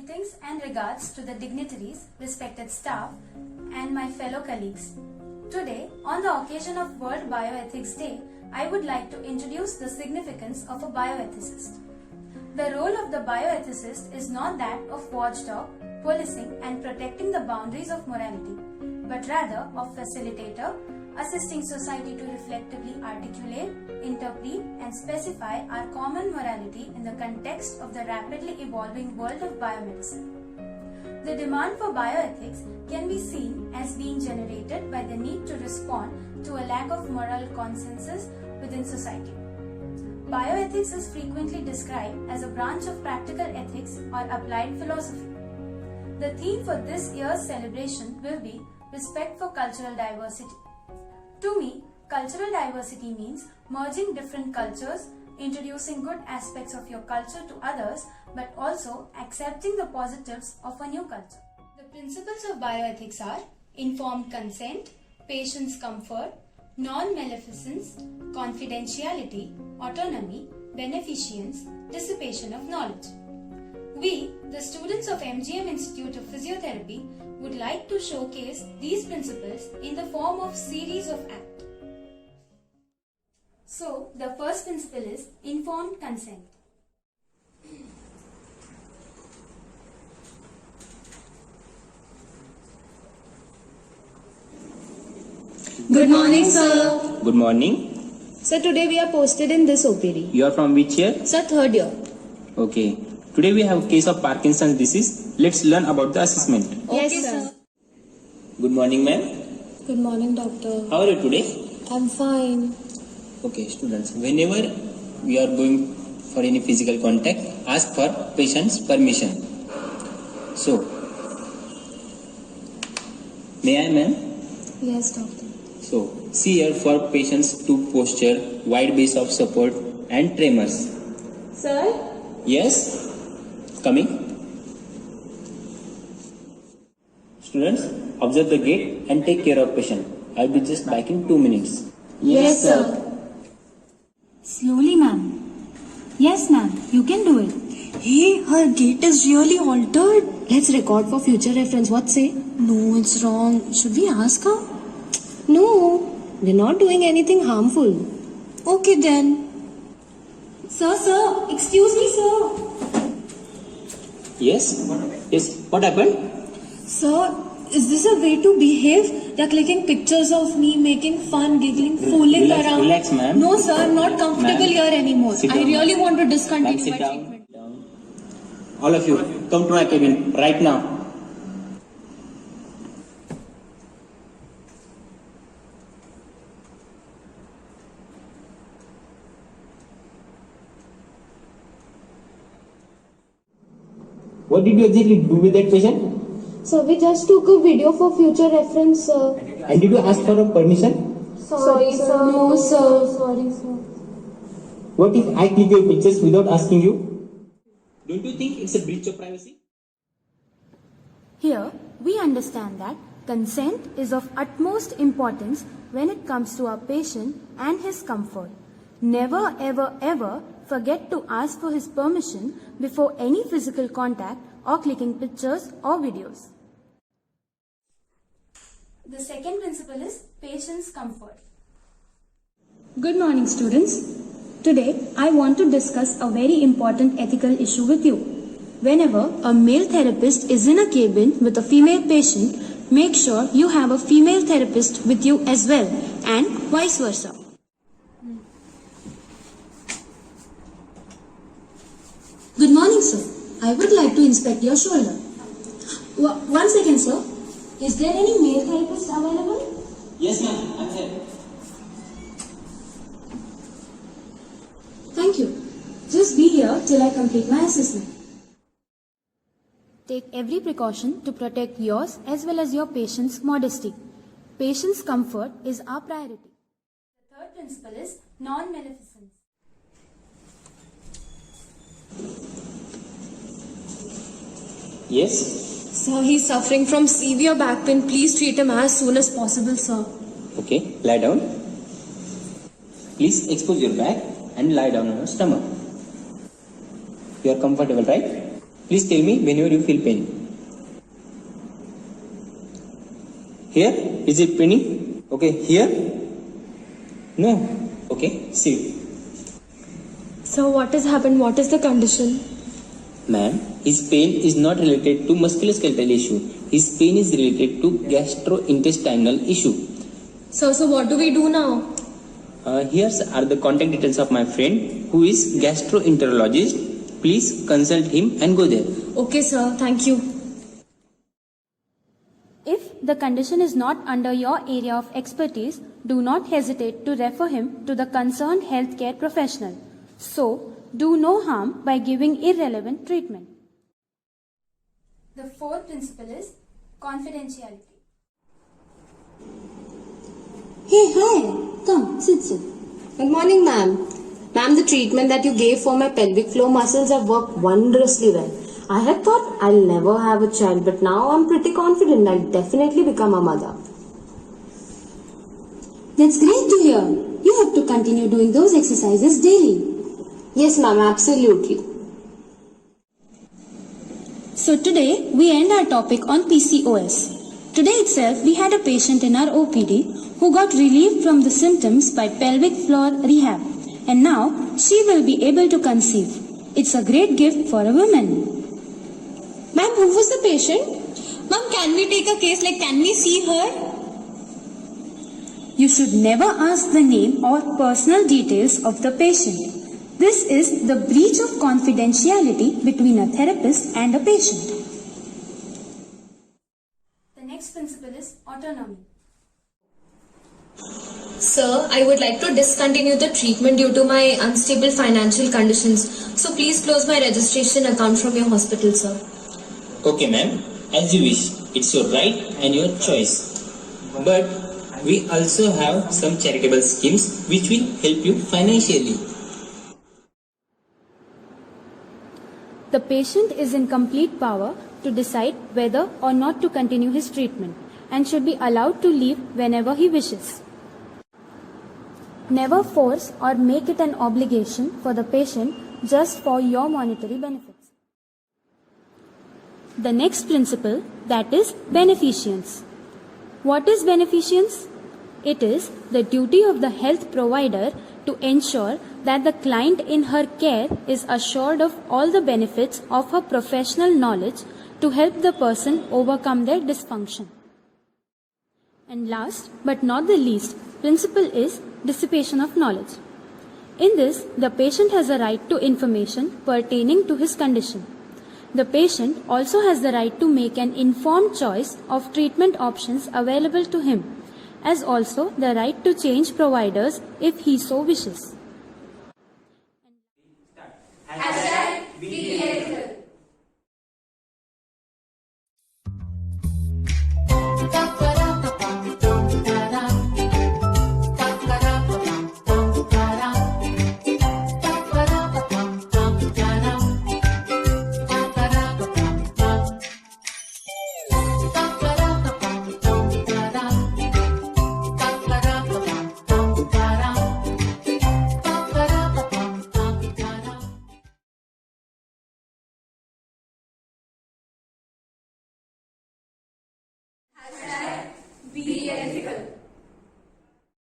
Greetings and regards to the dignitaries, respected staff, and my fellow colleagues. Today, on the occasion of World Bioethics Day, I would like to introduce the significance of a bioethicist. The role of the bioethicist is not that of watchdog, policing and protecting the boundaries of morality, but rather of facilitator, assisting society to reflectively articulate, interpret and specify our common morality in the context of the rapidly evolving world of biomedicine. The demand for bioethics can be seen as being generated by the need to respond to a lack of moral consensus within society. Bioethics is frequently described as a branch of practical ethics or applied philosophy. The theme for this year's celebration will be Respect for Cultural Diversity. To me, cultural diversity means merging different cultures, introducing good aspects of your culture to others, but also accepting the positives of a new culture. The principles of bioethics are informed consent, patient's comfort, non-maleficence, confidentiality, autonomy, beneficence, dissipation of knowledge. We, the students of MGM Institute of Physiotherapy, would like to showcase these principles in the form of series of acts. So, the first principle is informed consent. Good morning, sir. Good morning. Sir, today we are posted in this OPD. You are from which year? Sir, third year. Okay. Today we have a case of Parkinson's disease. Let's learn about the assessment. Yes, sir. Good morning, ma'am. Good morning, doctor. How are you today? I'm fine. Okay, students. Whenever we are going for any physical contact, ask for patient's permission. So, may I, ma'am? Yes, doctor. So, see here for patients to posture, wide base of support, and tremors. Sir? Yes? Coming. Students, observe the gate and take care of patient. I'll be just back in 2 minutes. Yes, sir. Slowly, ma'am. Yes, ma'am, you can do it. Hey, her gait is really altered. Let's record for future reference. What say? No, it's wrong. Should we ask her? No, we're not doing anything harmful. Okay then. Sir, excuse me, sir. Yes? Yes. What happened? Sir, is this a way to behave? They're clicking pictures of me, making fun, giggling, fooling around. Relax, ma'am. No, sir, I'm not comfortable Ma'am, here anymore. sit I down, really ma'am. want to Ma'am, discontinue sit my down. treatment. All of you, come to my cabin right now. What did you exactly do with that patient? So we just took a video for future reference, sir. And did you ask for a permission? Sorry, sir. No, sir. Sorry, sir. What if I click your pictures without asking you? Don't you think it's a breach of privacy? Here, we understand that consent is of utmost importance when it comes to our patient and his comfort. Never ever ever forget to ask for his permission before any physical contact or clicking pictures or videos. The second principle is patient's comfort. Good morning, students. Today, I want to discuss a very important ethical issue with you. Whenever a male therapist is in a cabin with a female patient, make sure you have a female therapist with you as well, and vice versa. Good morning, sir. I would like to inspect your shoulder. One second, sir. Is there any male therapist available? Yes, ma'am. I'm here. Thank you. Just be here till I complete my assessment. Take every precaution to protect yours as well as your patient's modesty. Patient's comfort is our priority. The third principle is non-maleficence. Yes? Sir, he's suffering from severe back pain. Please treat him as soon as possible, sir. Okay, lie down. Please expose your back and lie down on your stomach. You are comfortable, right? Please tell me whenever you feel pain. Here, is it paining? Okay, here? No. Okay, sit. So what has happened? What is the condition? Ma'am, his pain is not related to musculoskeletal issue. His pain is related to gastrointestinal issue. So what do we do now? Here are the contact details of my friend who is gastroenterologist. Please consult him and go there. Okay, sir. Thank you. If the condition is not under your area of expertise, do not hesitate to refer him to the concerned healthcare professional. So, do no harm by giving irrelevant treatment. The fourth principle is confidentiality. Hey, hi. Come, sit. Good morning, ma'am. Ma'am, the treatment that you gave for my pelvic floor muscles have worked wondrously well. I had thought I'll never have a child, but now I'm pretty confident I'll definitely become a mother. That's great to hear. You have to continue doing those exercises daily. Yes, ma'am, absolutely. So today we end our topic on PCOS. Today itself we had a patient in our OPD who got relief from the symptoms by pelvic floor rehab, and now she will be able to conceive. It's a great gift for a woman. Ma'am, who was the patient? Mom, can we take a case, can we see her? You should never ask the name or personal details of the patient. This is the breach of confidentiality between a therapist and a patient. The next principle is autonomy. Sir, I would like to discontinue the treatment due to my unstable financial conditions. So please close my registration account from your hospital, sir. Okay, ma'am, as you wish. It's your right and your choice. But we also have some charitable schemes which will help you financially. The patient is in complete power to decide whether or not to continue his treatment and should be allowed to leave whenever he wishes. Never force or make it an obligation for the patient just for your monetary benefits. The next principle, that is beneficence. What is beneficence? It is the duty of the health provider to ensure that the client in her care is assured of all the benefits of her professional knowledge to help the person overcome their dysfunction. And last but not the least, principle is dissipation of knowledge. In this, the patient has a right to information pertaining to his condition. The patient also has the right to make an informed choice of treatment options available to him, as also the right to change providers if he so wishes.